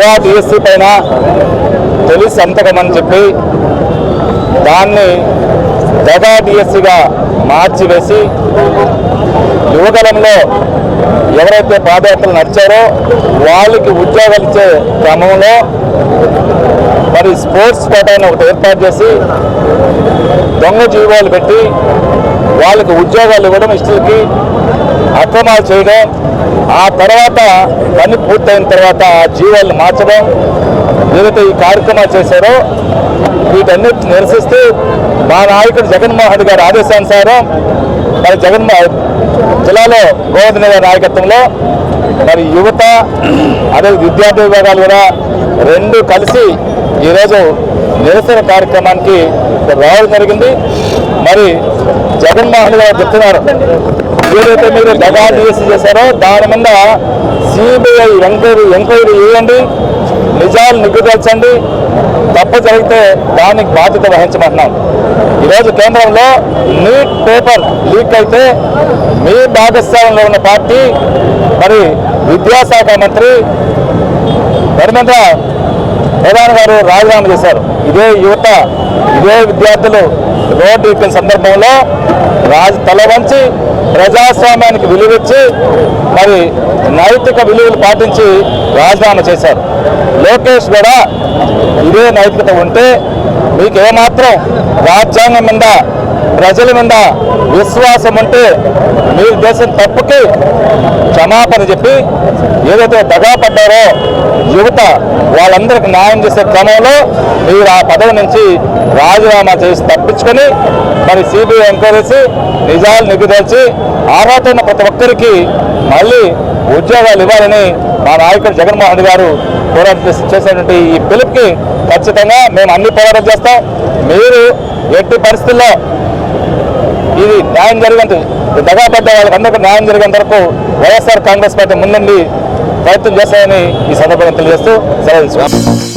దగా డిఎస్సీ పైన తొలి సంతకం అని చెప్పి దాన్ని దగా డిఎస్సీగా మార్చివేసి యువగలంలో ఎవరైతే పాదయాత్రలు నడిచారో వాళ్ళకి ఉద్యోగాలు ఇచ్చే క్రమంలో మరి స్పోర్ట్స్ కోటాను ఒకటి ఏర్పాటు చేసి దొంగ జీవాలు పెట్టి వాళ్ళకి ఉద్యోగాలు ఇవ్వడం ఇష్టలకి అక్రమాలు చేయడం, ఆ తర్వాత పని పూర్తయిన తర్వాత ఆ జీవాలను మార్చడం, ఏదైతే ఈ కార్యక్రమాలు చేశారో వీటన్నిటిని నిరసిస్తూ మా నాయకుడు జగన్మోహన్ రెడ్డి గారి ఆదేశానుసారం మరి జిల్లాలో గోవర్ధన్ గారి నాయకత్వంలో మరి యువత అదే విద్యార్థి విభాగాలు కూడా రెండు కలిసి ఈరోజు నిరసన కార్యక్రమానికి రావడం జరిగింది. మరి జగన్మోహన్ గారు చెప్తున్నారు, ఏదైతే మీరు దగా డిఎస్సీ చేశారో దాని మీద సిబిఐ ఎంక్వైరీ చేయండి, నిజాలు నిగ్గుదల్చండి, తప్పు జరిగితే దానికి బాధ్యత వహించమంటున్నాం. ఈరోజు కేంద్రంలో నీట్ పేపర్ లీక్ అయితే మీ భాగస్వామ్యంలో ఉన్న పార్టీ మరి విద్యాశాఖ మంత్రి ధర్మేంద్ర ప్రధాన్ గారు రాజీనామా చేశారు. ఇదే యువత ఇదే విద్యార్థులు రోడ్డు ఎక్కిన సందర్భంలో తల వంచి ప్రజాస్వామ్యానికి విలువిచ్చి మరి నైతిక విలువలు పాటించి రాజీనామా చేశారు. లోకేష్ కూడా ఇదే నైతికత ఉంటే మీకు ఏమాత్రం రాజ్యాంగం మీద ప్రజల మీద విశ్వాసం ఉంటే మీరు చేసిన తప్పుకి క్షమాపణ చెప్పి ఏదైతే దగా పడ్డారో యువత వాళ్ళందరికీ న్యాయం చేసే క్రమంలో మీరు ఆ పదవి నుంచి రాజీనామా చేసి తప్పించుకొని మరి సిబిఐ ఎంక్వైరీసి నిజాలు నిగ్గుదల్చి అర్హత ఉన్న ప్రతి ఒక్కరికి మళ్ళీ ఉద్యోగాలు ఇవ్వాలని మా నాయకుడు జగన్మోహన్ రెడ్డి గారు పోరాటం చేసినటువంటి ఈ పిలుపుకి ఖచ్చితంగా మేము అన్ని పోరాటం చేస్తాం. మీరు ఎట్టి పరిస్థితుల్లో ఇది న్యాయం జరిగేంత దగా పడ్డ వాళ్ళకందరికీ న్యాయం జరిగేంత వరకు వైఎస్ఆర్ కాంగ్రెస్ పార్టీ ముందుండి ప్రయత్నం చేస్తామని ఈ సందర్భంగా తెలియజేస్తూ సెలవు.